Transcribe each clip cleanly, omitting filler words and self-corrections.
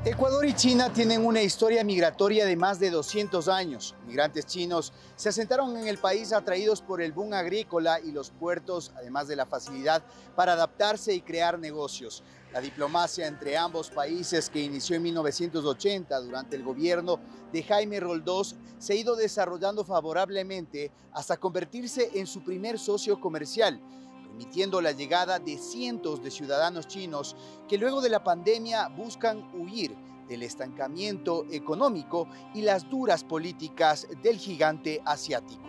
Ecuador y China tienen una historia migratoria de más de 200 años. Migrantes chinos se asentaron en el país atraídos por el boom agrícola y los puertos, además de la facilidad para adaptarse y crear negocios. La diplomacia entre ambos países, que inició en 1980 durante el gobierno de Jaime Roldós, se ha ido desarrollando favorablemente hasta convertirse en su primer socio comercial, permitiendo la llegada de cientos de ciudadanos chinos que luego de la pandemia buscan huir del estancamiento económico y las duras políticas del gigante asiático.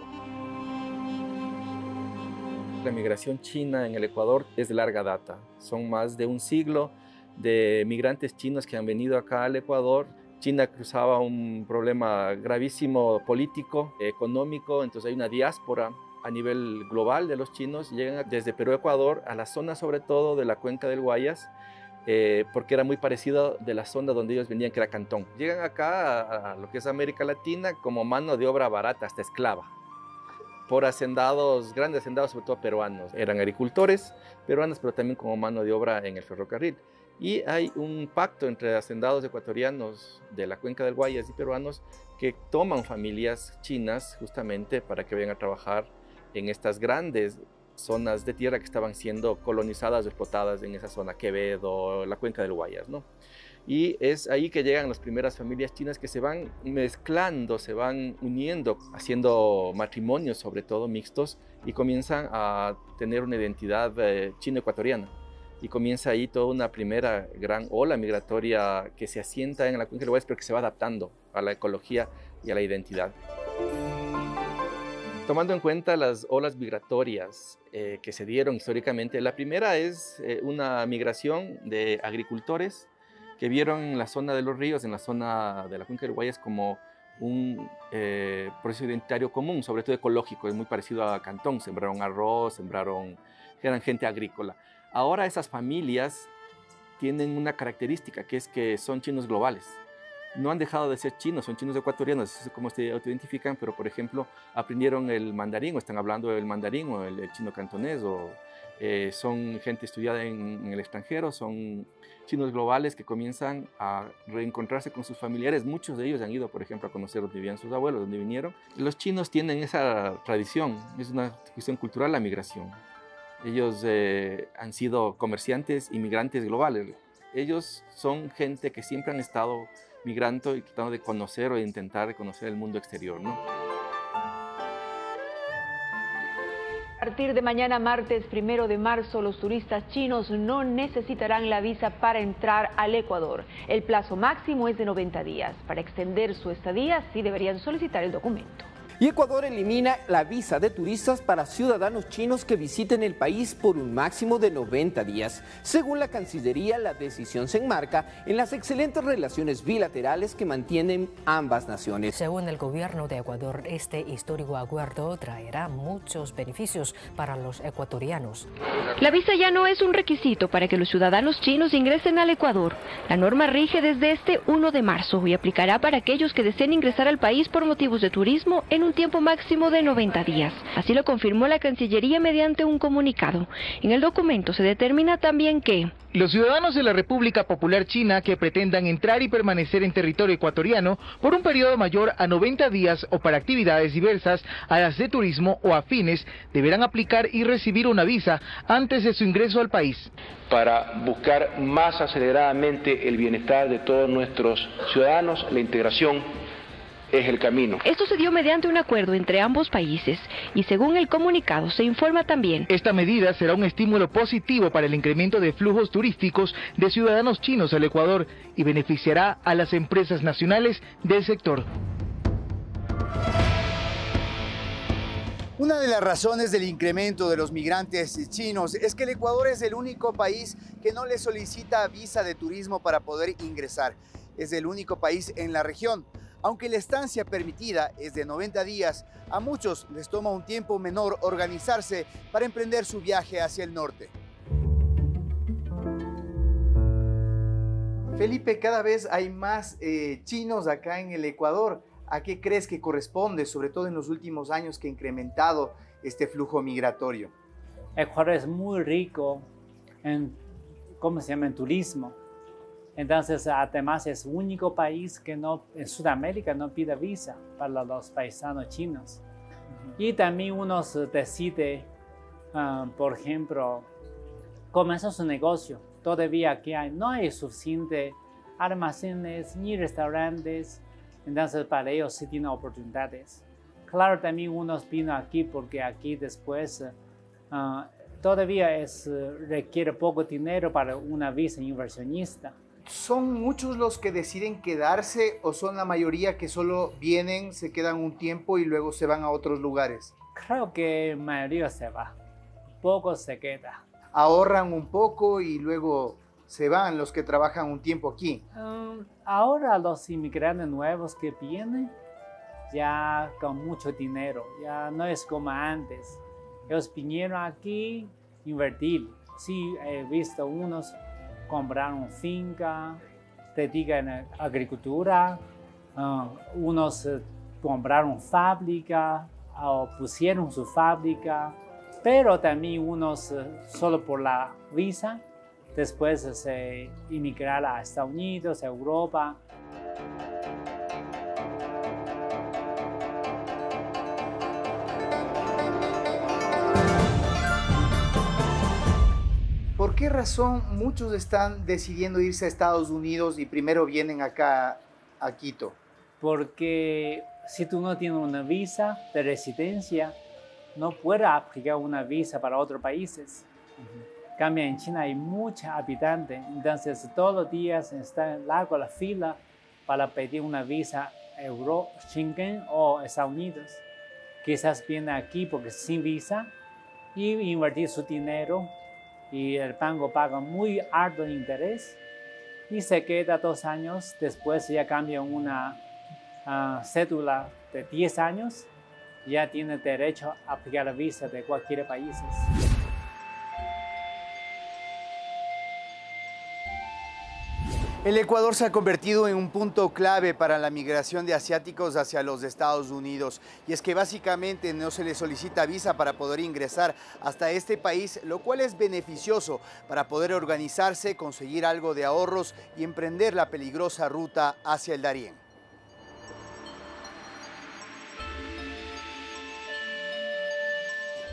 La migración china en el Ecuador es de larga data. Son más de un siglo de migrantes chinos que han venido acá al Ecuador. China cruzaba un problema gravísimo político, económico, entonces hay una diáspora a nivel global de los chinos. Llegan desde Perú a Ecuador a la zona sobre todo de la cuenca del Guayas, porque era muy parecido de la zona donde ellos venían, que era Cantón. Llegan acá a lo que es América Latina como mano de obra barata, hasta esclava, por hacendados, grandes hacendados, sobre todo peruanos. Eran agricultores peruanos, pero también como mano de obra en el ferrocarril. Y hay un pacto entre hacendados ecuatorianos de la cuenca del Guayas y peruanos que toman familias chinas justamente para que vayan a trabajar en estas grandes zonas de tierra que estaban siendo colonizadas o explotadas en esa zona, Quevedo, la cuenca del Guayas, ¿no? Y es ahí que llegan las primeras familias chinas que se van mezclando, se van uniendo, haciendo matrimonios sobre todo mixtos, y comienzan a tener una identidad chino-ecuatoriana. Y comienza ahí toda una primera gran ola migratoria que se asienta en la cuenca del Guayas, pero que se va adaptando a la ecología y a la identidad. Tomando en cuenta las olas migratorias que se dieron históricamente, la primera es una migración de agricultores que vieron la zona de los ríos, en la zona de la cuenca del Guayas, como un proceso identitario común, sobre todo ecológico. Es muy parecido a Cantón, sembraron arroz, eran gente agrícola. Ahora esas familias tienen una característica, que es que son chinos globales. No han dejado de ser chinos, son chinos ecuatorianos, es como se autoidentifican, pero por ejemplo aprendieron el mandarín, o están hablando el mandarín o el chino cantonés, o son gente estudiada en el extranjero, son chinos globales que comienzan a reencontrarse con sus familiares. Muchos de ellos han ido, por ejemplo, a conocer dónde vivían sus abuelos, dónde vinieron. Los chinos tienen esa tradición, es una cuestión cultural la migración. Ellos han sido comerciantes, inmigrantes globales. Ellos son gente que siempre han estado migrando y tratando de conocer o de intentar conocer el mundo exterior, ¿no? A partir de mañana, martes 1 de marzo, los turistas chinos no necesitarán la visa para entrar al Ecuador. El plazo máximo es de 90 días. Para extender su estadía, sí deberían solicitar el documento. Y Ecuador elimina la visa de turistas para ciudadanos chinos que visiten el país por un máximo de 90 días. Según la Cancillería, la decisión se enmarca en las excelentes relaciones bilaterales que mantienen ambas naciones. Según el gobierno de Ecuador, este histórico acuerdo traerá muchos beneficios para los ecuatorianos. La visa ya no es un requisito para que los ciudadanos chinos ingresen al Ecuador. La norma rige desde este 1 de marzo y aplicará para aquellos que deseen ingresar al país por motivos de turismo en un tiempo máximo de 90 días. Así lo confirmó la Cancillería mediante un comunicado. En el documento se determina también que los ciudadanos de la República Popular China que pretendan entrar y permanecer en territorio ecuatoriano por un periodo mayor a 90 días o para actividades diversas a las de turismo o afines deberán aplicar y recibir una visa antes de su ingreso al país. Para buscar más aceleradamente el bienestar de todos nuestros ciudadanos, la integración es el camino. Esto se dio mediante un acuerdo entre ambos países y según el comunicado se informa también. Esta medida será un estímulo positivo para el incremento de flujos turísticos de ciudadanos chinos al Ecuador y beneficiará a las empresas nacionales del sector. Una de las razones del incremento de los migrantes chinos es que el Ecuador es el único país que no le solicita visa de turismo para poder ingresar. Es el único país en la región. Aunque la estancia permitida es de 90 días, a muchos les toma un tiempo menor organizarse para emprender su viaje hacia el norte. Felipe, cada vez hay más chinos acá en el Ecuador. ¿A qué crees que corresponde, sobre todo en los últimos años que ha incrementado este flujo migratorio? Ecuador es muy rico en, en turismo. Entonces, además es el único país que en Sudamérica no pide visa para los paisanos chinos. Y también uno decide, por ejemplo, comenzar su negocio. Todavía aquí no hay suficientes almacenes ni restaurantes, entonces para ellos sí tienen oportunidades. Claro, también uno vino aquí porque aquí después todavía requiere poco dinero para una visa inversionista. ¿Son muchos los que deciden quedarse o son la mayoría que solo vienen, se quedan un tiempo y luego se van a otros lugares? Creo que la mayoría se va, poco se queda. Ahorran un poco y luego se van los que trabajan un tiempo aquí. Ahora los inmigrantes nuevos que vienen ya con mucho dinero, ya no es como antes. Ellos vinieron aquí a invertir. Sí, he visto unos compraron finca, dedican a agricultura, unos compraron fábrica o pusieron su fábrica, pero también unos solo por la visa, después se emigraron a Estados Unidos, a Europa. ¿Por qué razón muchos están decidiendo irse a Estados Unidos y primero vienen acá a Quito? Porque si tú no tienes una visa de residencia, no puedes aplicar una visa para otros países. En cambio, en China hay muchos habitantes, entonces todos los días está larga la fila para pedir una visa Schengen o Estados Unidos. Quizás vienen aquí porque sin visa y invertir su dinero y el banco paga muy alto interés y se queda 2 años, después ya cambia una cédula de 10 años, ya tiene derecho a aplicar la visa de cualquier país. El Ecuador se ha convertido en un punto clave para la migración de asiáticos hacia los Estados Unidos. Y es que básicamente no se les solicita visa para poder ingresar hasta este país, lo cual es beneficioso para poder organizarse, conseguir algo de ahorros y emprender la peligrosa ruta hacia el Darién.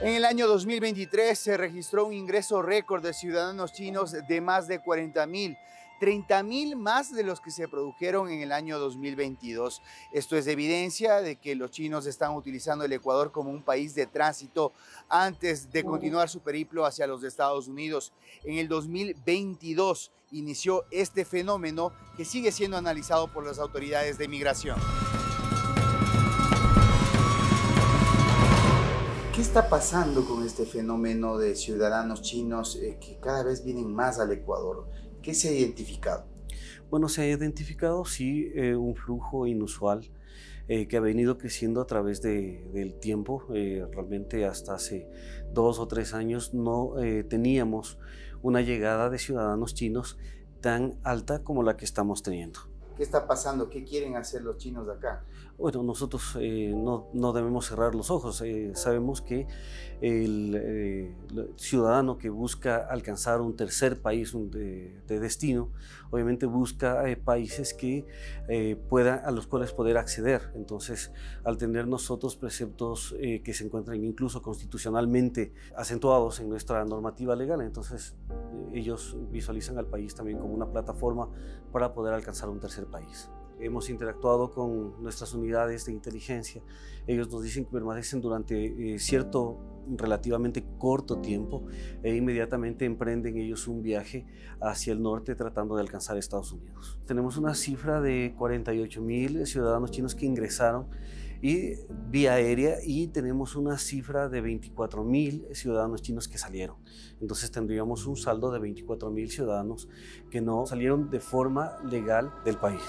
En el año 2023 se registró un ingreso récord de ciudadanos chinos de más de 40.000. 30.000 más de los que se produjeron en el año 2022. Esto es evidencia de que los chinos están utilizando el Ecuador como un país de tránsito antes de continuar su periplo hacia los Estados Unidos. En el 2022 inició este fenómeno que sigue siendo analizado por las autoridades de migración. ¿Qué está pasando con este fenómeno de ciudadanos chinos que cada vez vienen más al Ecuador? ¿Qué se ha identificado? Bueno, se ha identificado sí un flujo inusual que ha venido creciendo a través del tiempo. Realmente hasta hace 2 o 3 años no teníamos una llegada de ciudadanos chinos tan alta como la que estamos teniendo. ¿Qué está pasando? ¿Qué quieren hacer los chinos de acá? Bueno, nosotros no debemos cerrar los ojos. Sabemos que el ciudadano que busca alcanzar un tercer país de destino, obviamente busca países que a los cuales poder acceder. Entonces, al tener nosotros preceptos que se encuentran incluso constitucionalmente acentuados en nuestra normativa legal, entonces ellos visualizan al país también como una plataforma para poder alcanzar un tercer país. Hemos interactuado con nuestras unidades de inteligencia. Ellos nos dicen que permanecen durante cierto relativamente corto tiempo e inmediatamente emprenden ellos un viaje hacia el norte tratando de alcanzar Estados Unidos. Tenemos una cifra de 48.000 ciudadanos chinos que ingresaron vía aérea y tenemos una cifra de 24.000 ciudadanos chinos que salieron. Entonces tendríamos un saldo de 24.000 ciudadanos que no salieron de forma legal del país.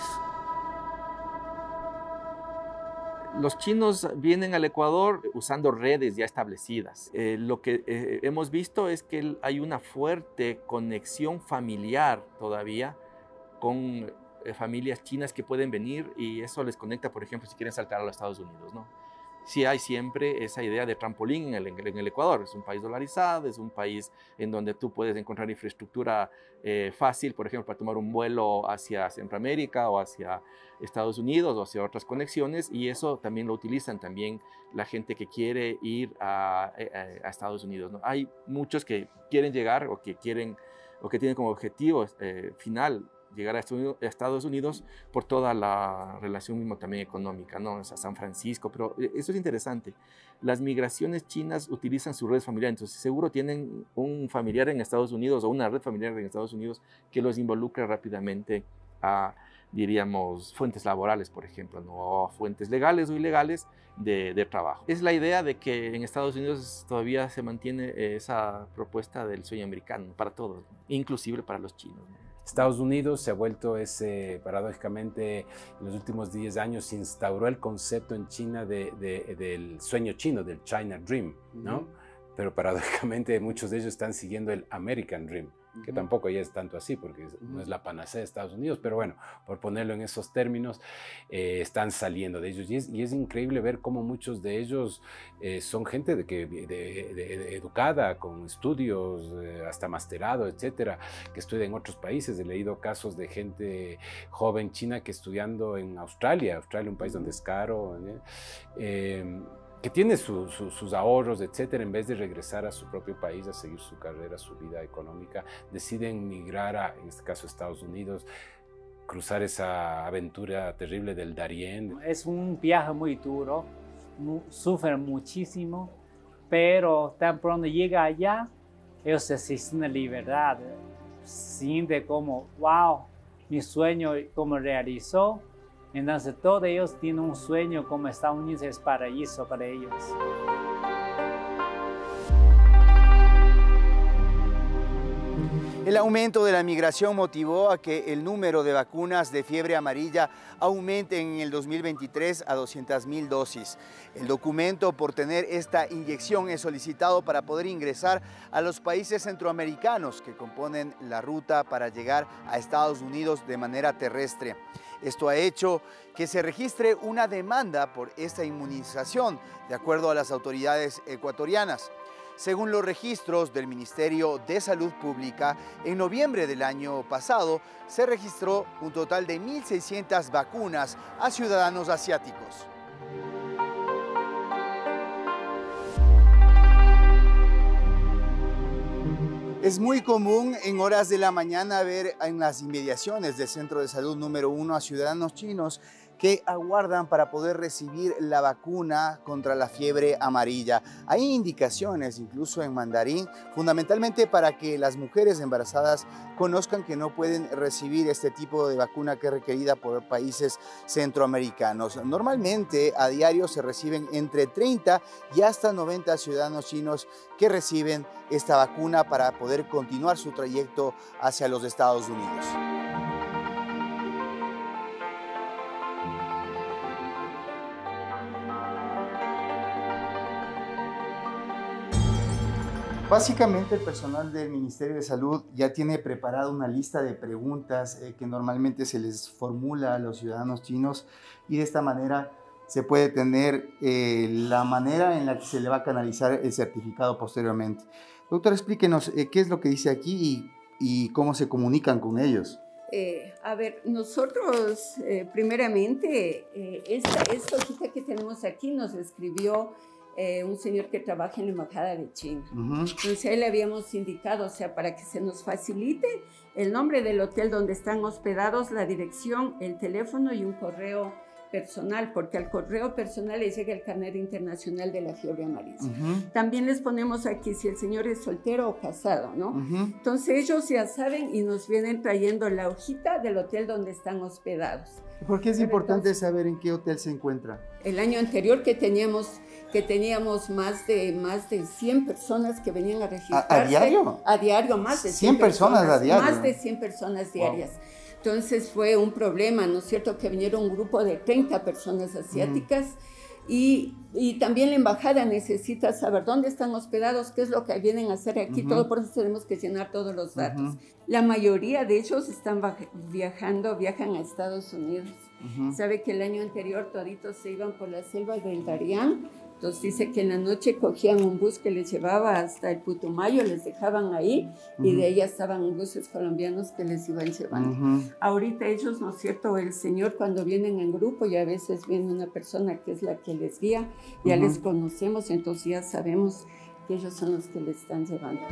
Los chinos vienen al Ecuador usando redes ya establecidas. Lo que hemos visto es que hay una fuerte conexión familiar todavía con familias chinas que pueden venir y eso les conecta, por ejemplo, si quieren saltar a los Estados Unidos, ¿no? sí hay siempre esa idea de trampolín en el Ecuador. Es un país dolarizado, es un país en donde tú puedes encontrar infraestructura fácil, por ejemplo, para tomar un vuelo hacia Centroamérica o hacia Estados Unidos o hacia otras conexiones, y eso también lo utilizan también la gente que quiere ir a Estados Unidos, ¿no? Hay muchos que quieren llegar o que tienen como objetivo final llegar a Estados Unidos por toda la relación mismo también económica, ¿no? O sea, San Francisco, pero eso es interesante. Las migraciones chinas utilizan su red familiar, entonces seguro tienen un familiar en Estados Unidos o una red familiar en Estados Unidos que los involucre rápidamente a, diríamos, fuentes laborales, por ejemplo, ¿no? O fuentes legales o ilegales de trabajo. Es la idea de que en Estados Unidos todavía se mantiene esa propuesta del sueño americano para todos, ¿no? Inclusive para los chinos, ¿no? Estados Unidos se ha vuelto paradójicamente, en los últimos 10 años se instauró el concepto en China del sueño chino, del China Dream, ¿no? Pero paradójicamente muchos de ellos están siguiendo el American Dream, que tampoco ya es tanto así, porque no es la panacea de Estados Unidos, pero bueno, por ponerlo en esos términos, están saliendo de ellos. Y es increíble ver cómo muchos de ellos son gente educada, con estudios, hasta masterado, etcétera, que estudia en otros países. He leído casos de gente joven china que estudiando en Australia, un país donde es caro, que tiene sus ahorros, etcétera, en vez de regresar a su propio país a seguir su carrera, su vida económica, deciden migrar en este caso, a Estados Unidos, cruzar esa aventura terrible del Darién. Es un viaje muy duro, sufren muchísimo, pero tan pronto llega allá, ellos se sienten libertad, sienten como, wow, mi sueño como realizó. Entonces todos ellos tienen un sueño como Estados Unidos es paraíso para ellos. El aumento de la migración motivó a que el número de vacunas de fiebre amarilla aumente en el 2023 a 200.000 dosis. El documento por tener esta inyección es solicitado para poder ingresar a los países centroamericanos que componen la ruta para llegar a Estados Unidos de manera terrestre. Esto ha hecho que se registre una demanda por esta inmunización, de acuerdo a las autoridades ecuatorianas. Según los registros del Ministerio de Salud Pública, en noviembre del año pasado se registró un total de 1.600 vacunas a ciudadanos asiáticos. Es muy común en horas de la mañana ver en las inmediaciones del Centro de Salud número 1 a ciudadanos chinos que aguardan para poder recibir la vacuna contra la fiebre amarilla. Hay indicaciones, incluso en mandarín, fundamentalmente para que las mujeres embarazadas conozcan que no pueden recibir este tipo de vacuna que es requerida por países centroamericanos. Normalmente a diario se reciben entre 30 y hasta 90 ciudadanos chinos que reciben esta vacuna para poder continuar su trayecto hacia los Estados Unidos. Básicamente el personal del Ministerio de Salud ya tiene preparada una lista de preguntas que normalmente se les formula a los ciudadanos chinos, y de esta manera se puede tener la manera en la que se le va a canalizar el certificado posteriormente. Doctor, explíquenos qué es lo que dice aquí y cómo se comunican con ellos. A ver, nosotros primeramente, esta hojita que tenemos aquí nos escribió un señor que trabaja en la Embajada de China. Entonces, a él le habíamos indicado, o sea, para que se nos facilite el nombre del hotel donde están hospedados, la dirección, el teléfono y un correo personal, porque al correo personal les llega el carnet internacional de la fiebre amarilla. También les ponemos aquí si el señor es soltero o casado, ¿no? Entonces ellos ya saben y nos vienen trayendo la hojita del hotel donde están hospedados. ¿Por qué es importante saber en qué hotel se encuentra? El año anterior que teníamos más de 100 personas que venían a registrarse. ¿A diario? A diario, más de 100 personas a diario. Más de 100 personas diarias. Wow. Entonces fue un problema, ¿no es cierto?, que vinieron un grupo de 30 personas asiáticas y también la embajada necesita saber dónde están hospedados, qué es lo que vienen a hacer aquí, todo por eso tenemos que llenar todos los datos. La mayoría de ellos viajan a Estados Unidos. Sabe que el año anterior toditos se iban por la selva del Darién. Entonces dice que en la noche cogían un bus que les llevaba hasta el Putumayo, les dejaban ahí y de ahí estaban buses colombianos que les iban llevando. Ahorita ellos, ¿no es cierto? El señor cuando vienen en grupo y a veces viene una persona que es la que les guía, ya les conocemos, entonces ya sabemos que ellos son los que les están llevando.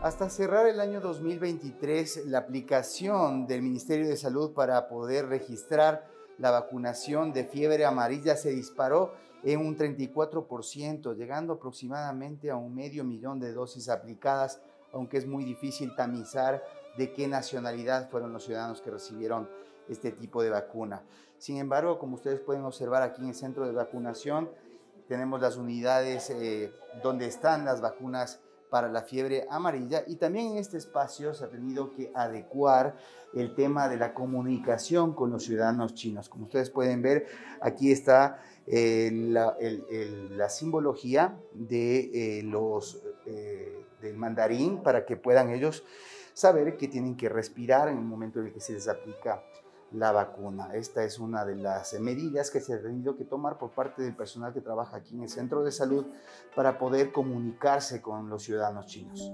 Hasta cerrar el año 2023, la aplicación del Ministerio de Salud para poder registrar la vacunación de fiebre amarilla se disparó en un 34%, llegando aproximadamente a 500,000 de dosis aplicadas, aunque es muy difícil tamizar de qué nacionalidad fueron los ciudadanos que recibieron este tipo de vacuna. Sin embargo, como ustedes pueden observar aquí en el centro de vacunación, tenemos las unidades donde están las vacunas para la fiebre amarilla, y también en este espacio se ha tenido que adecuar el tema de la comunicación con los ciudadanos chinos. Como ustedes pueden ver, aquí está la simbología de del mandarín para que puedan ellos saber que tienen que respirar en el momento en el que se les aplica la vacuna. Esta es una de las medidas que se ha tenido que tomar por parte del personal que trabaja aquí en el centro de salud para poder comunicarse con los ciudadanos chinos.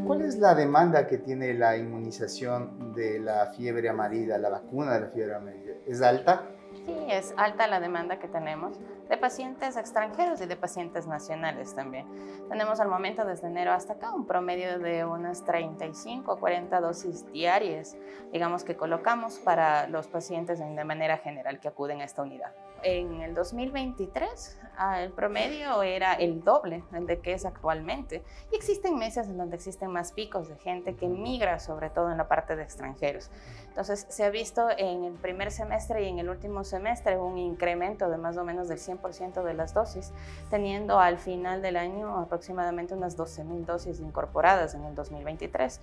¿Cuál es la demanda que tiene la inmunización de la fiebre amarilla, la vacuna de la fiebre amarilla? ¿Es alta? Sí, es alta la demanda que tenemos de pacientes extranjeros y de pacientes nacionales también. Tenemos al momento desde enero hasta acá un promedio de unas 35 o 40 dosis diarias, digamos, que colocamos para los pacientes de manera general que acuden a esta unidad. En el 2023 el promedio era el doble de que es actualmente, y existen meses en donde existen más picos de gente que migra, sobre todo en la parte de extranjeros. Entonces se ha visto en el primer semestre y en el último semestre un incremento de más o menos del 100% de las dosis, teniendo al final del año aproximadamente unas 12,000 dosis incorporadas en el 2023.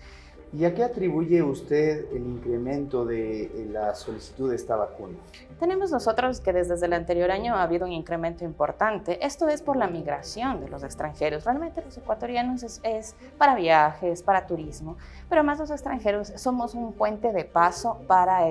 ¿Y a qué atribuye usted el incremento de la solicitud de esta vacuna? Tenemos nosotros que desde el anterior año ha habido un incremento importante. Esto es por la migración de los extranjeros. Realmente los ecuatorianos es para viajes, para turismo, pero más los extranjeros somos un puente de paso para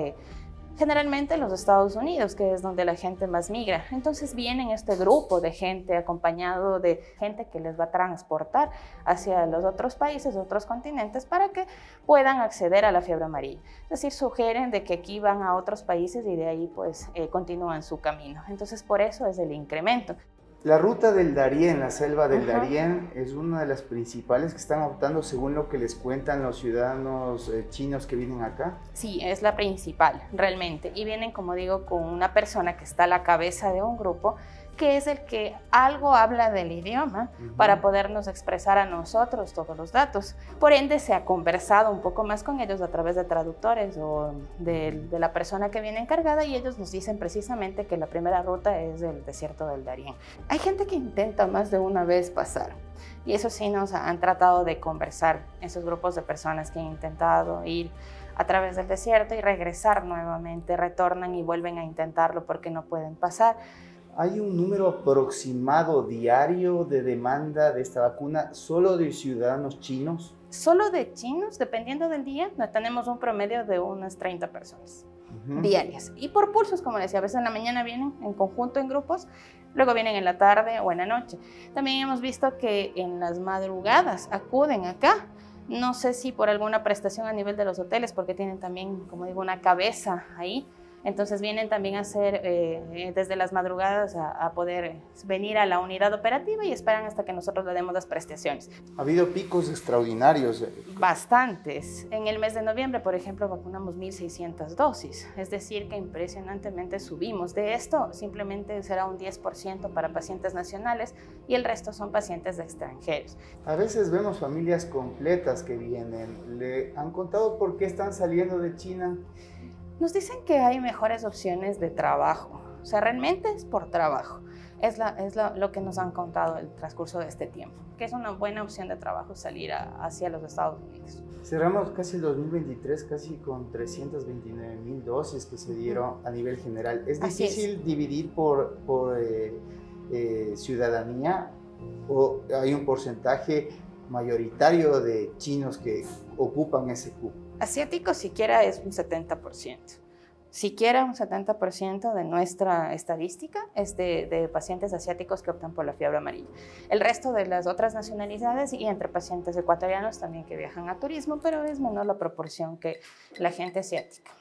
generalmente los Estados Unidos, que es donde la gente más migra. Entonces vienen este grupo de gente acompañado de gente que les va a transportar hacia los otros países, otros continentes, para que puedan acceder a la fiebre amarilla. Es decir, sugieren de que aquí van a otros países y de ahí pues continúan su camino. Entonces por eso es el incremento. La ruta del Darién, la selva del Darién, es una de las principales que están optando según lo que les cuentan los ciudadanos chinos que vienen acá. Sí, es la principal, realmente. Y vienen, como digo, con una persona que está a la cabeza de un grupo, que es el que algo habla del idioma para podernos expresar a nosotros todos los datos. Por ende, se ha conversado un poco más con ellos a través de traductores o de la persona que viene encargada, y ellos nos dicen precisamente que la primera ruta es el desierto del Darién. Hay gente que intenta más de una vez pasar, y eso sí nos han tratado de conversar, esos grupos de personas que han intentado ir a través del desierto y regresar nuevamente, retornan y vuelven a intentarlo porque no pueden pasar. ¿Hay un número aproximado diario de demanda de esta vacuna solo de ciudadanos chinos? Solo de chinos, dependiendo del día, tenemos un promedio de unas 30 personas diarias. Y por pulsos, como les decía, a veces en la mañana vienen en conjunto en grupos, luego vienen en la tarde o en la noche. También hemos visto que en las madrugadas acuden acá. No sé si por alguna prestación a nivel de los hoteles, porque tienen también, como digo, una cabeza ahí. Entonces vienen también a hacer desde las madrugadas a poder venir a la unidad operativa y esperan hasta que nosotros le demos las prestaciones. Ha habido picos extraordinarios. Bastantes. En el mes de noviembre, por ejemplo, vacunamos 1.600 dosis. Es decir, que impresionantemente subimos. De esto simplemente será un 10% para pacientes nacionales y el resto son pacientes de extranjeros. A veces vemos familias completas que vienen. ¿Le han contado por qué están saliendo de China? Nos dicen que hay mejores opciones de trabajo, o sea, realmente es por trabajo. es lo que nos han contado el transcurso de este tiempo, que es una buena opción de trabajo salir hacia los Estados Unidos. Cerramos casi el 2023 casi con 329.000 dosis que se dieron a nivel general. ¿Es difícil dividir por ciudadanía o hay un porcentaje mayoritario de chinos que ocupan ese cupo? Asiáticos siquiera es un 70%. Siquiera un 70% de nuestra estadística es de pacientes asiáticos que optan por la fiebre amarilla. El resto de las otras nacionalidades y entre pacientes ecuatorianos también que viajan a turismo, pero es menor la proporción que la gente asiática.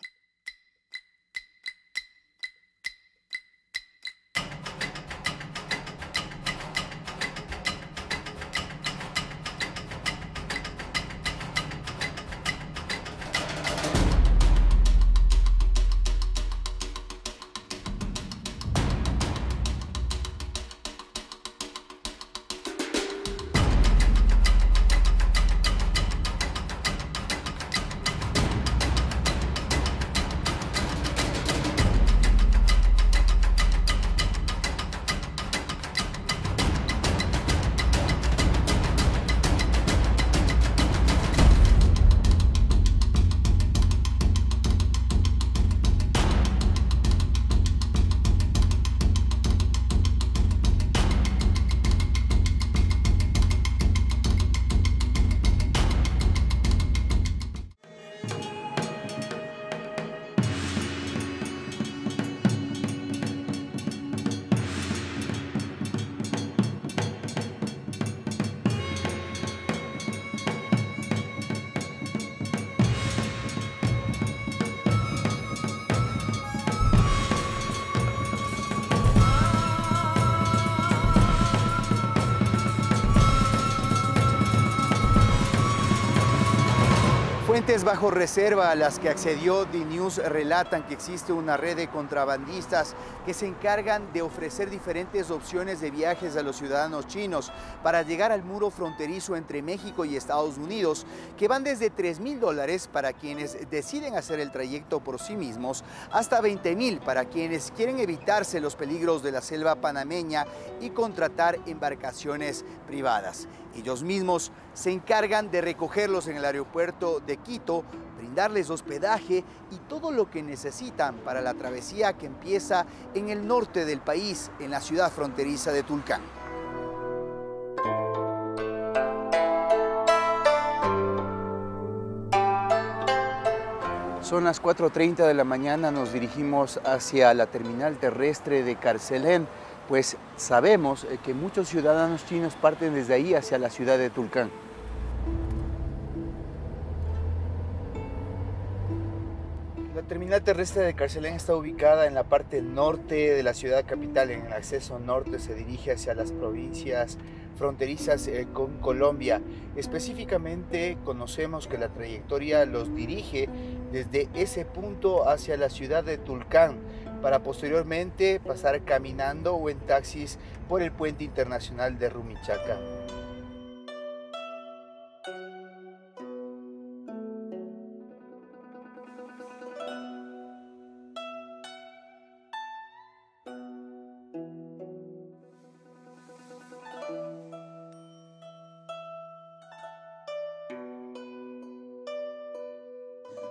Fuentes bajo reserva a las que accedió DNews relatan que existe una red de contrabandistas que se encargan de ofrecer diferentes opciones de viajes a los ciudadanos chinos para llegar al muro fronterizo entre México y Estados Unidos, que van desde $3.000 para quienes deciden hacer el trayecto por sí mismos, hasta $20.000 para quienes quieren evitarse los peligros de la selva panameña y contratar embarcaciones privadas. Ellos mismos se encargan de recogerlos en el aeropuerto de Quito, brindarles hospedaje y todo lo que necesitan para la travesía que empieza en el norte del país, en la ciudad fronteriza de Tulcán. Son las 4:30 de la mañana, nos dirigimos hacia la terminal terrestre de Carcelén, pues sabemos que muchos ciudadanos chinos parten desde ahí hacia la ciudad de Tulcán. La terminal terrestre de Carcelén está ubicada en la parte norte de la ciudad capital. En el acceso norte se dirige hacia las provincias fronterizas con Colombia. Específicamente conocemos que la trayectoria los dirige desde ese punto hacia la ciudad de Tulcán, para posteriormente pasar caminando o en taxis por el puente internacional de Rumichaca.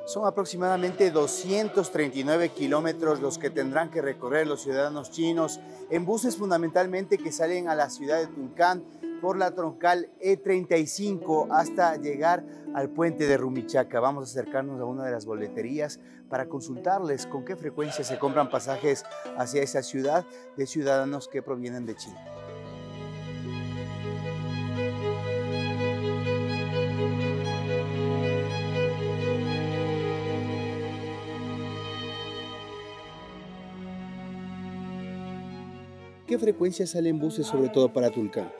Son aproximadamente 239 kilómetros los que tendrán que recorrer los ciudadanos chinos en buses fundamentalmente que salen a la ciudad de Tulcán por la troncal E35 hasta llegar al puente de Rumichaca. Vamos a acercarnos a una de las boleterías para consultarles con qué frecuencia se compran pasajes hacia esa ciudad de ciudadanos que provienen de China. ¿Qué frecuencia salen buses sobre todo para Tulcán?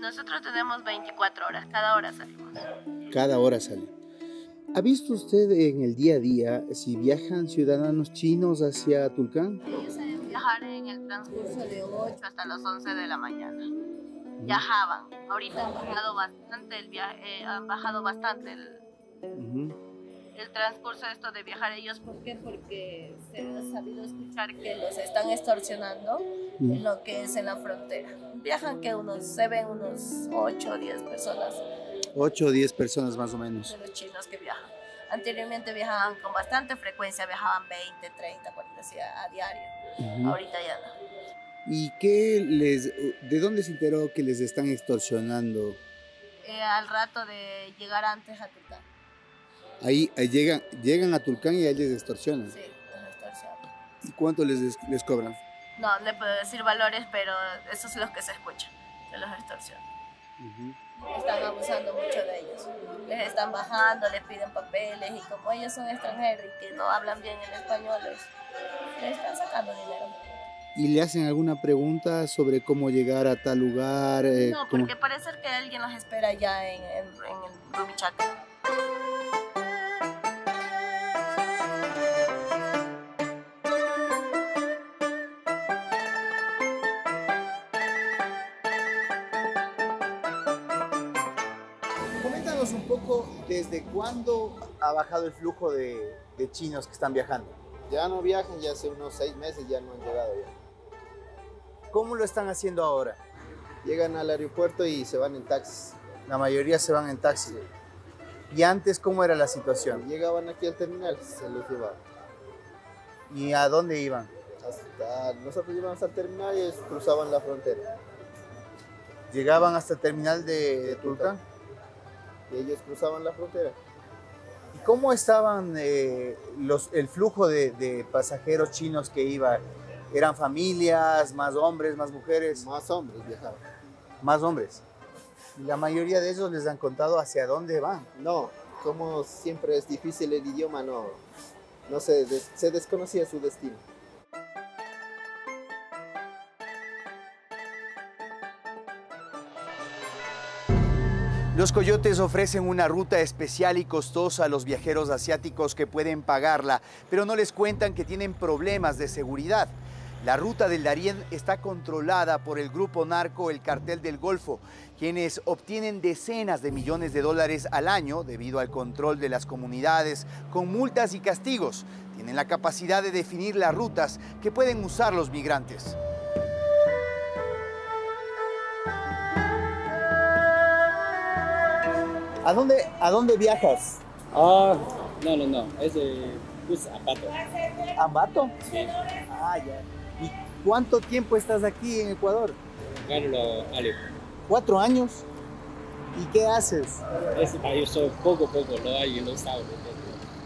Nosotros tenemos 24 horas, cada hora salimos. Cada hora salen. ¿Ha visto usted en el día a día si viajan ciudadanos chinos hacia Tulcán? Ellos suelen viajar en el transcurso de 8 hasta las 11 de la mañana. Viajaban. Ahorita han bajado bastante el transcurso de esto de viajar ellos. ¿Por qué? Porque se ha sabido escuchar que los están extorsionando en lo que es en la frontera. Viajan que se ven unos 8 o 10 personas. 8 o 10 personas más o menos. De los chinos que viajan. Anteriormente viajaban con bastante frecuencia, viajaban 20, 30, 40 a diario. Ahorita ya no. ¿Y de dónde se enteró que les están extorsionando? Al rato de llegar antes a Tulcán. Ahí llegan a Tulcán y ahí les extorsionan. Sí, les extorsionan. ¿Y cuánto les cobran? No le puedo decir valores, pero eso es lo que se escucha, que los extorsionan. Están abusando mucho de ellos. Les están bajando, les piden papeles y como ellos son extranjeros y que no hablan bien el español, les están sacando dinero. ¿Y le hacen alguna pregunta sobre cómo llegar a tal lugar? No, porque parece que alguien los espera ya en el Rumichaca. Coméntanos un poco desde cuándo ha bajado el flujo de chinos que están viajando. Ya no viajan, ya hace unos 6 meses ya no han llegado ya. ¿Cómo lo están haciendo ahora? Llegan al aeropuerto y se van en taxis. La mayoría se van en taxi. ¿Y antes cómo era la situación? Llegaban aquí al terminal, se los llevaban. ¿Y a dónde iban? Nosotros llegábamos al terminal y ellos cruzaban la frontera. ¿Llegaban hasta el terminal de Tulcán? Y ellos cruzaban la frontera. ¿Y cómo estaban el flujo de pasajeros chinos que iba? ¿Eran familias, más hombres, más mujeres? Más hombres viajaban. ¿Más hombres? ¿Y la mayoría de ellos les han contado hacia dónde van? No, como siempre es difícil el idioma, no se desconocía su destino. Los coyotes ofrecen una ruta especial y costosa a los viajeros asiáticos que pueden pagarla, pero no les cuentan que tienen problemas de seguridad. La ruta del Darién está controlada por el grupo narco El Cartel del Golfo, quienes obtienen decenas de millones de dólares al año debido al control de las comunidades con multas y castigos. Tienen la capacidad de definir las rutas que pueden usar los migrantes. ¿A dónde viajas? No, es Ambato. ¿Ambato? Sí. Ah, ya. ¿Y cuánto tiempo estás aquí en Ecuador? 4 años. ¿Y qué haces? Yo soy poco, no hay, no sabe.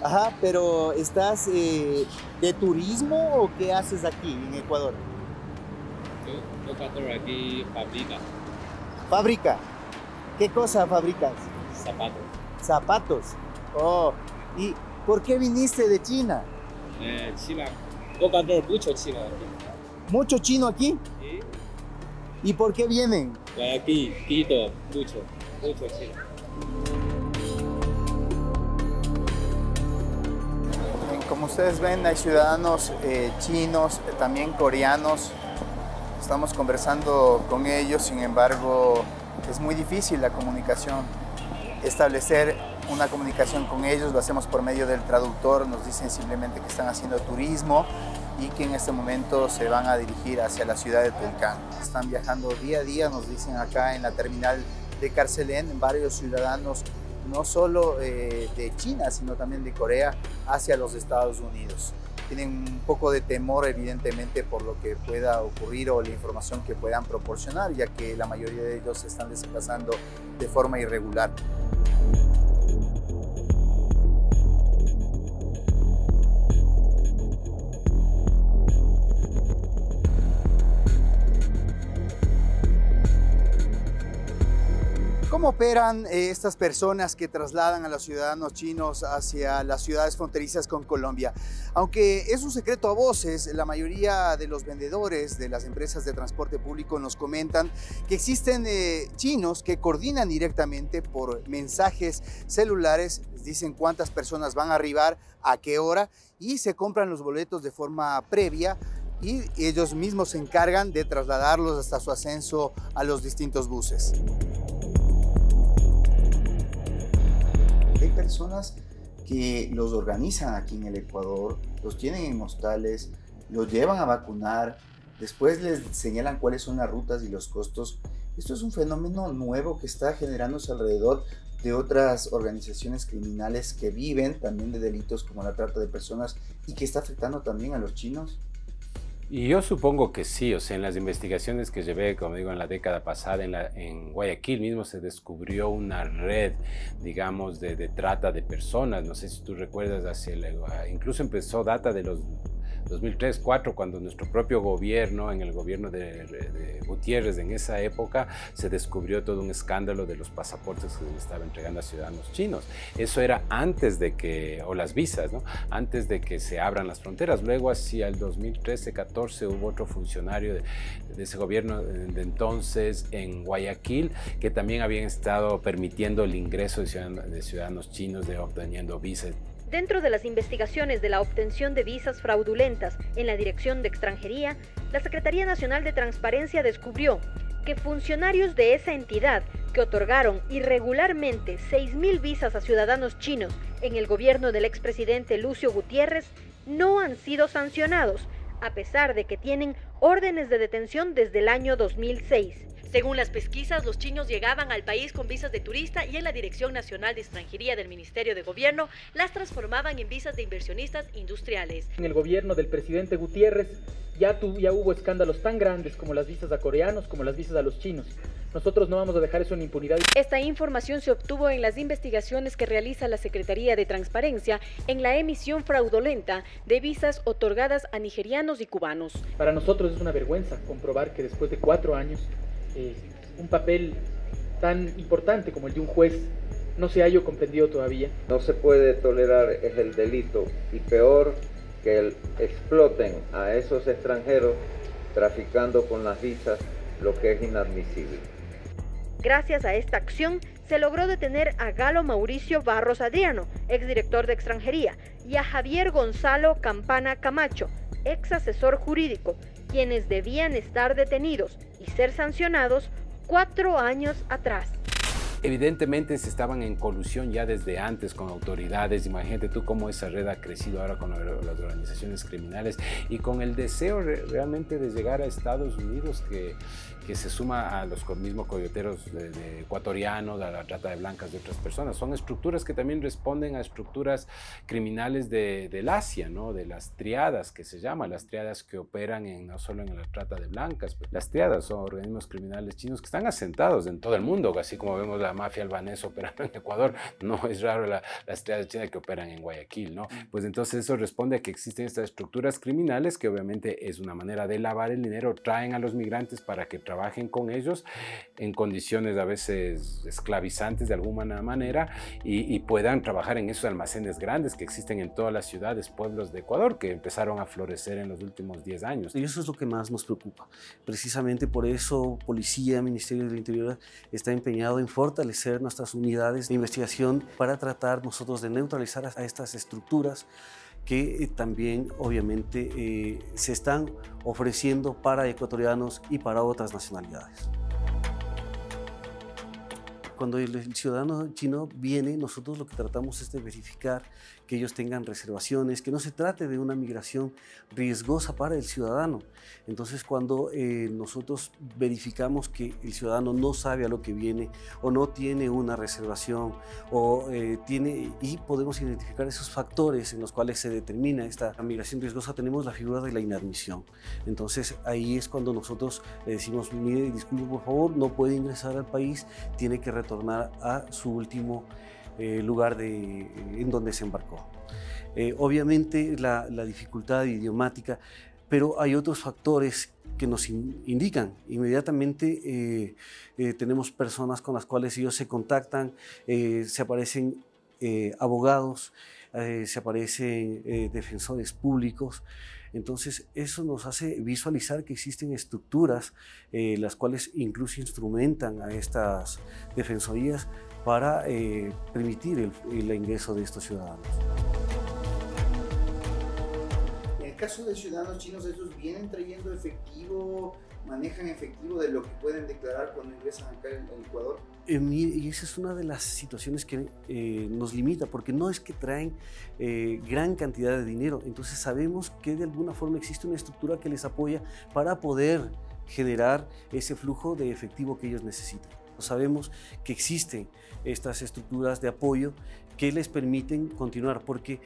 Ajá, pero ¿estás de turismo o qué haces aquí en Ecuador? Yo Ecuador aquí fábrica. ¿Fábrica? ¿Qué cosa fabricas? Zapatos. ¿Zapatos? Oh, ¿y por qué viniste de China? China. Ecuador, mucho chino aquí. ¿Mucho chino aquí? Sí. ¿Y por qué vienen? Aquí, Quito, mucho chino. Como ustedes ven, hay ciudadanos chinos, también coreanos. Estamos conversando con ellos, sin embargo, es muy difícil la comunicación. Establecer una comunicación con ellos, lo hacemos por medio del traductor, nos dicen simplemente que están haciendo turismo y que en este momento se van a dirigir hacia la ciudad de Tulcán. Están viajando día a día, nos dicen acá en la terminal de Carcelén, varios ciudadanos, no solo de China, sino también de Corea, hacia los Estados Unidos. Tienen un poco de temor, evidentemente, por lo que pueda ocurrir o la información que puedan proporcionar, ya que la mayoría de ellos se están desplazando de forma irregular. ¿Cómo operan estas personas que trasladan a los ciudadanos chinos hacia las ciudades fronterizas con Colombia? Aunque es un secreto a voces, la mayoría de los vendedores de las empresas de transporte público nos comentan que existen chinos que coordinan directamente por mensajes celulares, les dicen cuántas personas van a arribar, a qué hora, y se compran los boletos de forma previa y ellos mismos se encargan de trasladarlos hasta su ascenso a los distintos buses. Hay personas que los organizan aquí en el Ecuador, los tienen en hostales, los llevan a vacunar, después les señalan cuáles son las rutas y los costos. Esto es un fenómeno nuevo que está generándose alrededor de otras organizaciones criminales que viven también de delitos como la trata de personas y que está afectando también a los chinos. Y yo supongo que sí, o sea, en las investigaciones que llevé, como digo, en la década pasada, en Guayaquil mismo se descubrió una red, digamos, de trata de personas. No sé si tú recuerdas, incluso empezó data de los 2003-2004, cuando nuestro propio gobierno, en el gobierno de Gutiérrez en esa época, se descubrió todo un escándalo de los pasaportes que se le estaba entregando a ciudadanos chinos. Eso era antes de que, o las visas, ¿no? Antes de que se abran las fronteras. Luego, hacia el 2013-14, hubo otro funcionario de ese gobierno de entonces en Guayaquil, que también habían estado permitiendo el ingreso de ciudadanos chinos, obteniendo visas. Dentro de las investigaciones de la obtención de visas fraudulentas en la Dirección de Extranjería, la Secretaría Nacional de Transparencia descubrió que funcionarios de esa entidad que otorgaron irregularmente 6.000 visas a ciudadanos chinos en el gobierno del expresidente Lucio Gutiérrez no han sido sancionados, a pesar de que tienen órdenes de detención desde el año 2006. Según las pesquisas, los chinos llegaban al país con visas de turista y en la Dirección Nacional de Extranjería del Ministerio de Gobierno las transformaban en visas de inversionistas industriales. En el gobierno del presidente Gutiérrez ya hubo escándalos tan grandes como las visas a coreanos, como las visas a los chinos. Nosotros no vamos a dejar eso en impunidad. Esta información se obtuvo en las investigaciones que realiza la Secretaría de Transparencia en la emisión fraudulenta de visas otorgadas a nigerianos y cubanos. Para nosotros es una vergüenza comprobar que después de 4 años un papel tan importante como el de un juez no se haya comprendido todavía. No se puede tolerar es el delito y peor que exploten a esos extranjeros traficando con las visas, lo que es inadmisible. Gracias a esta acción se logró detener a Galo Mauricio Barros Adriano, exdirector de Extranjería, y a Javier Gonzalo Campana Camacho, ex asesor jurídico, quienes debían estar detenidos y ser sancionados 4 años atrás. Evidentemente se estaban en colusión ya desde antes con autoridades. Imagínate tú cómo esa red ha crecido ahora con las organizaciones criminales y con el deseo realmente de llegar a Estados Unidos que se suma a los mismos coyoteros ecuatorianos, a la trata de blancas de otras personas. Son estructuras que también responden a estructuras criminales del Asia, ¿no? De las triadas que se llaman, las triadas que operan no solo en la trata de blancas. Las triadas son organismos criminales chinos que están asentados en todo el mundo, así como vemos la mafia albanesa operando en Ecuador. No es raro las triadas chinas que operan en Guayaquil, ¿no? Pues entonces eso responde a que existen estas estructuras criminales que obviamente es una manera de lavar el dinero, traen a los migrantes para que trabajen con ellos en condiciones a veces esclavizantes de alguna manera y puedan trabajar en esos almacenes grandes que existen en todas las ciudades, pueblos de Ecuador, que empezaron a florecer en los últimos 10 años. Y eso es lo que más nos preocupa. Precisamente por eso Policía, Ministerio del Interior está empeñado en fortalecer nuestras unidades de investigación para tratar nosotros de neutralizar a estas estructuras que también obviamente se están ofreciendo para ecuatorianos y para otras nacionalidades. Cuando el ciudadano chino viene, nosotros lo que tratamos es de verificar que ellos tengan reservaciones, que no se trate de una migración riesgosa para el ciudadano. Entonces, cuando nosotros verificamos que el ciudadano no sabe a lo que viene o no tiene una reservación y podemos identificar esos factores en los cuales se determina esta migración riesgosa, tenemos la figura de la inadmisión. Entonces, ahí es cuando nosotros le decimos, mire, disculpe por favor, no puede ingresar al país, tiene que retornar a su último lugar en donde se embarcó. Obviamente la dificultad idiomática, pero hay otros factores que nos indican. Inmediatamente tenemos personas con las cuales ellos se contactan, se aparecen abogados, se aparecen defensores públicos. Entonces eso nos hace visualizar que existen estructuras las cuales incluso instrumentan a estas defensorías para permitir el ingreso de estos ciudadanos. En el caso de ciudadanos chinos, ¿estos vienen trayendo efectivo, manejan efectivo de lo que pueden declarar cuando ingresan acá en Ecuador? Y esa es una de las situaciones que nos limita, porque no es que traen gran cantidad de dinero, entonces sabemos que de alguna forma existe una estructura que les apoya para poder generar ese flujo de efectivo que ellos necesitan. Sabemos que existen estas estructuras de apoyo que les permiten continuar, porque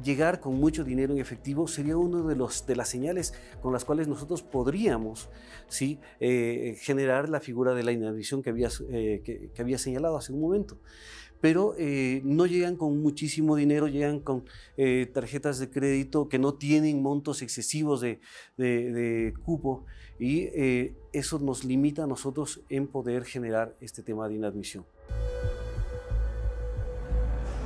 llegar con mucho dinero en efectivo sería uno de las señales con las cuales nosotros podríamos, ¿sí?, generar la figura de la inadmisión que había señalado hace un momento. Pero no llegan con muchísimo dinero, llegan con tarjetas de crédito que no tienen montos excesivos de cupo, y eso nos limita a nosotros en poder generar este tema de inadmisión.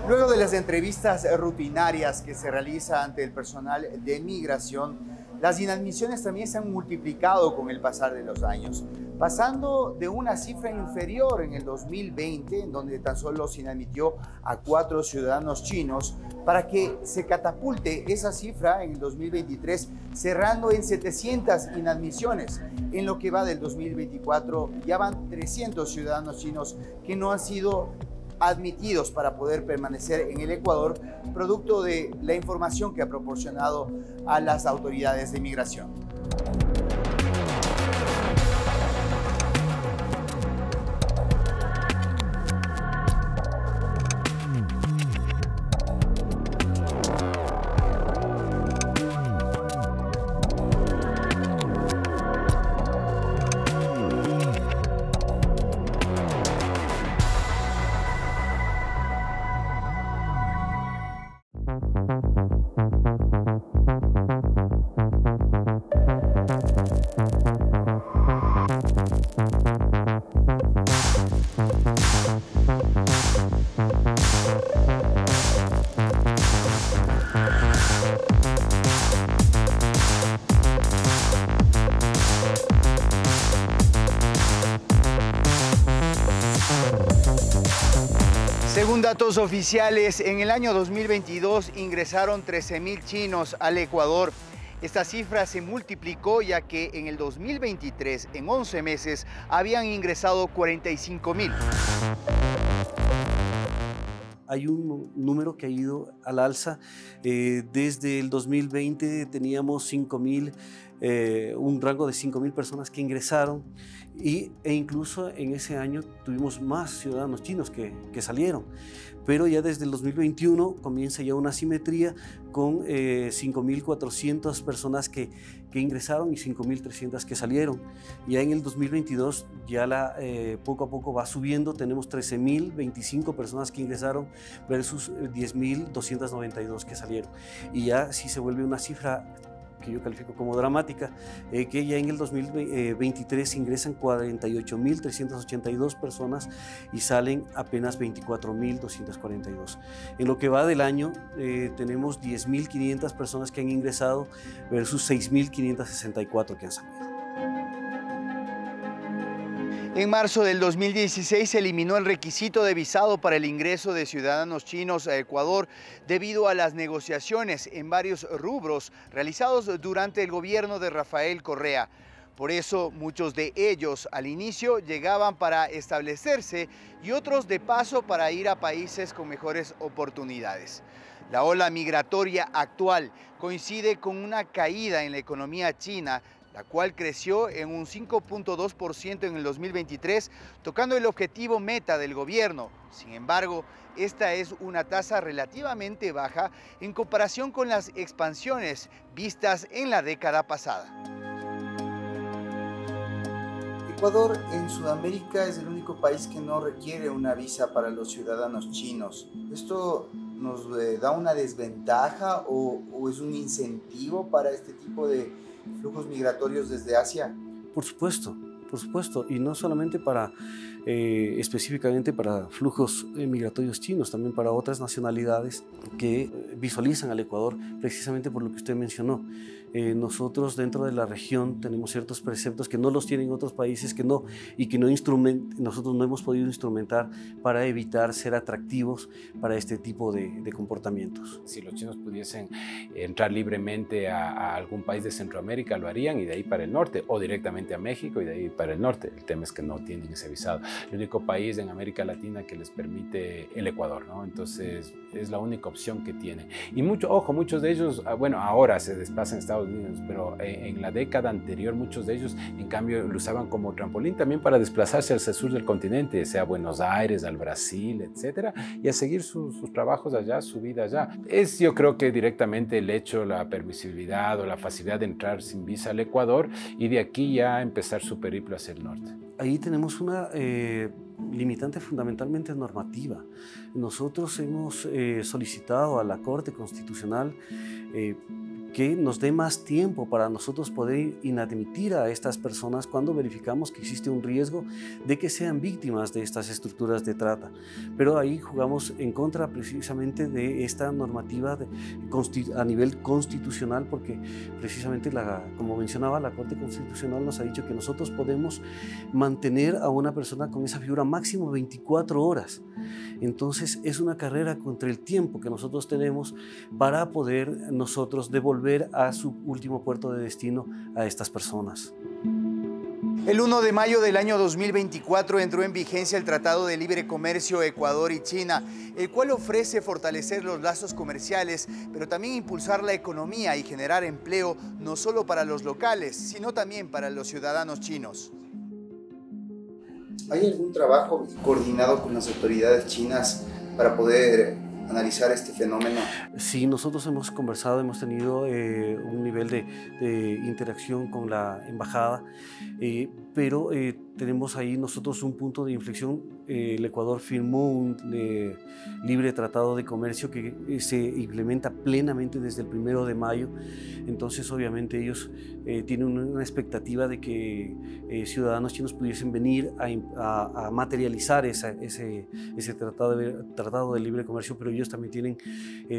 Luego de las entrevistas rutinarias que se realiza ante el personal de migración, las inadmisiones también se han multiplicado con el pasar de los años, pasando de una cifra inferior en el 2020, en donde tan solo se inadmitió a 4 ciudadanos chinos, para que se catapulte esa cifra en el 2023, cerrando en 700 inadmisiones. En lo que va del 2024, ya van 300 ciudadanos chinos que no han sido admitidos para poder permanecer en el Ecuador, producto de la información que ha proporcionado a las autoridades de migración. Según datos oficiales, en el año 2022 ingresaron 13.000 chinos al Ecuador. Esta cifra se multiplicó ya que en el 2023, en 11 meses, habían ingresado 45.000. Hay un número que ha ido al alza. Desde el 2020 teníamos 5.000, un rango de 5.000 personas que ingresaron, e incluso en ese año tuvimos más ciudadanos chinos que salieron. Pero ya desde el 2021 comienza ya una asimetría con 5.400 personas que ingresaron y 5.300 que salieron. Ya en el 2022 ya poco a poco va subiendo, tenemos 13.025 personas que ingresaron versus 10.292 que salieron. Y ya sí se vuelve una cifra que yo califico como dramática, que ya en el 2023 ingresan 48.382 personas y salen apenas 24.242. En lo que va del año tenemos 10.500 personas que han ingresado versus 6.564 que han salido. En marzo del 2016 se eliminó el requisito de visado para el ingreso de ciudadanos chinos a Ecuador debido a las negociaciones en varios rubros realizados durante el gobierno de Rafael Correa. Por eso muchos de ellos al inicio llegaban para establecerse y otros de paso para ir a países con mejores oportunidades. La ola migratoria actual coincide con una caída en la economía china, la cual creció en un 5.2% en el 2023, tocando el objetivo meta del gobierno. Sin embargo, esta es una tasa relativamente baja en comparación con las expansiones vistas en la década pasada. Ecuador en Sudamérica es el único país que no requiere una visa para los ciudadanos chinos. ¿Esto nos da una desventaja o es un incentivo para este tipo de flujos migratorios desde Asia? Por supuesto, y no solamente específicamente para flujos migratorios chinos, también para otras nacionalidades que visualizan al Ecuador precisamente por lo que usted mencionó. nosotros dentro de la región tenemos ciertos preceptos que no los tienen otros países nosotros no hemos podido instrumentar para evitar ser atractivos para este tipo de comportamientos. Si los chinos pudiesen entrar libremente a algún país de Centroamérica, lo harían, y de ahí para el norte, o directamente a México y de ahí para el norte. El tema es que no tienen ese visado. El único país en América Latina que les permite el Ecuador, ¿no? Entonces es la única opción que tienen. Y muchos de ellos, bueno, ahora se desplazan a Estados Unidos, pero en la década anterior muchos de ellos en cambio lo usaban como trampolín también para desplazarse hacia el sur del continente, sea a Buenos Aires, al Brasil, etcétera, y a seguir sus trabajos allá, su vida allá. Es, yo creo que directamente el hecho, la permisibilidad o la facilidad de entrar sin visa al Ecuador y de aquí ya empezar su periplo hacia el norte. Ahí tenemos una limitante fundamentalmente normativa. Nosotros hemos solicitado a la Corte Constitucional que nos dé más tiempo para nosotros poder inadmitir a estas personas cuando verificamos que existe un riesgo de que sean víctimas de estas estructuras de trata. Pero ahí jugamos en contra precisamente de esta normativa a nivel constitucional, porque precisamente, como mencionaba, la Corte Constitucional nos ha dicho que nosotros podemos mantener a una persona con esa figura máximo 24 horas. Entonces es una carrera contra el tiempo que nosotros tenemos para poder nosotros devolver a su último puerto de destino a estas personas. El 1 de mayo del año 2024 entró en vigencia el Tratado de Libre Comercio Ecuador y China, el cual ofrece fortalecer los lazos comerciales, pero también impulsar la economía y generar empleo no solo para los locales, sino también para los ciudadanos chinos. ¿Hay algún trabajo coordinado con las autoridades chinas para poder analizar este fenómeno? Sí, nosotros hemos conversado, hemos tenido un nivel de interacción con la embajada, pero tenemos ahí nosotros un punto de inflexión. El Ecuador firmó un libre tratado de comercio que se implementa plenamente desde el 1 de mayo. Entonces, obviamente, ellos tienen una expectativa de que ciudadanos chinos pudiesen venir a materializar ese tratado de libre comercio, pero ellos también tienen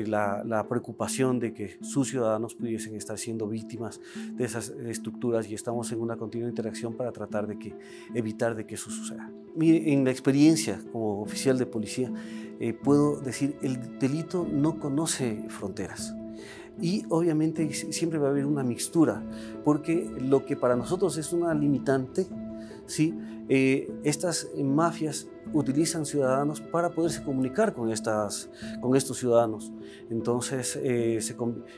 la preocupación de que sus ciudadanos pudiesen estar siendo víctimas de esas estructuras, y estamos en una continua interacción para tratar de evitar de que eso suceda. Mire, en la experiencia como oficial de policía, puedo decir, el delito no conoce fronteras. Y obviamente siempre va a haber una mixtura, porque lo que para nosotros es una limitante, ¿sí? Estas mafias utilizan ciudadanos para poderse comunicar con estos ciudadanos. Entonces,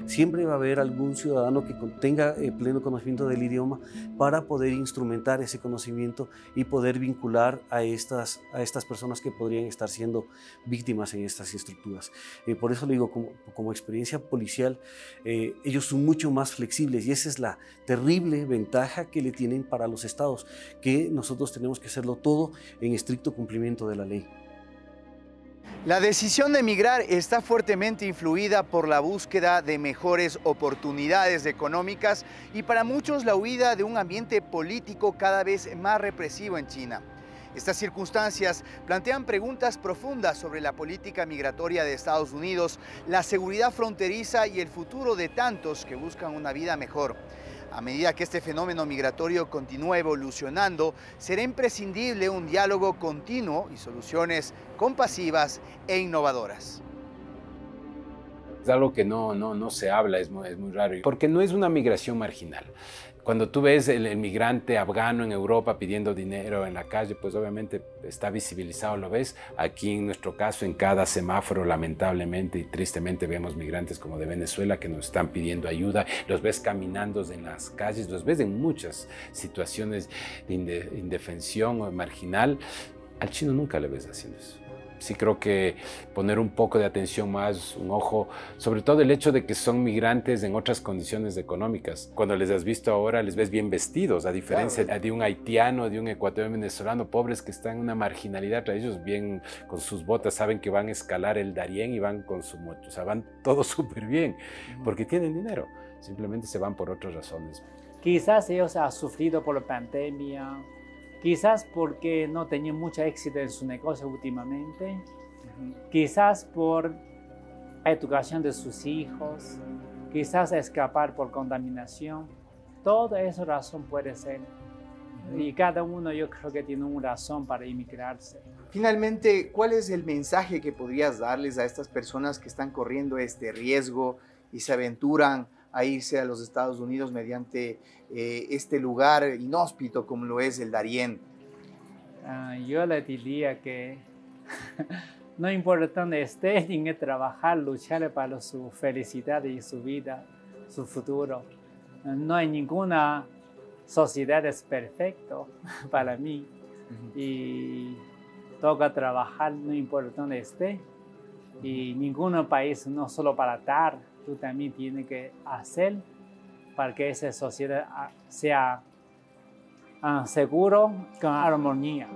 siempre va a haber algún ciudadano que tenga pleno conocimiento del idioma para poder instrumentar ese conocimiento y poder vincular a estas personas que podrían estar siendo víctimas en estas estructuras. Por eso le digo, como experiencia policial, ellos son mucho más flexibles, y esa es la terrible ventaja que le tienen para los estados, que nosotros tenemos que hacerlo todo en estricto cumplimiento de la ley. La decisión de emigrar está fuertemente influida por la búsqueda de mejores oportunidades económicas y para muchos la huida de un ambiente político cada vez más represivo en China. Estas circunstancias plantean preguntas profundas sobre la política migratoria de Estados Unidos, la seguridad fronteriza y el futuro de tantos que buscan una vida mejor. A medida que este fenómeno migratorio continúe evolucionando, será imprescindible un diálogo continuo y soluciones compasivas e innovadoras. Es algo que no se habla, es muy raro, porque no es una migración marginal. Cuando tú ves el migrante afgano en Europa pidiendo dinero en la calle, pues obviamente está visibilizado, lo ves. Aquí en nuestro caso, en cada semáforo, lamentablemente y tristemente vemos migrantes como de Venezuela que nos están pidiendo ayuda. Los ves caminando en las calles, los ves en muchas situaciones de indefensión o marginal. Al chino nunca le ves haciendo eso. Sí creo que poner un poco de atención más, un ojo, sobre todo el hecho de que son migrantes en otras condiciones económicas. Cuando les has visto ahora, les ves bien vestidos, a diferencia de un haitiano, de un ecuatoriano, venezolano, pobres que están en una marginalidad, ellos bien con sus botas, saben que van a escalar el Darién y van con su moto, o sea, van todo súper bien, porque tienen dinero, simplemente se van por otras razones. Quizás ellos han sufrido por la pandemia, quizás porque no tenían mucho éxito en su negocio últimamente, quizás por la educación de sus hijos, quizás escapar por contaminación. Toda esa razón puede ser. Y cada uno yo creo que tiene una razón para inmigrarse. Finalmente, ¿cuál es el mensaje que podrías darles a estas personas que están corriendo este riesgo y se aventuran a irse a los Estados Unidos mediante este lugar inhóspito como lo es el Darién? Yo le diría que no importa dónde esté, tiene que trabajar, luchar para su felicidad y su vida, su futuro. No hay ninguna sociedad es perfecta para mí. Y toca trabajar, no importa dónde esté. Y ningún país no solo para dar, tú también tienes que hacer para que esa sociedad sea seguro, con armonía.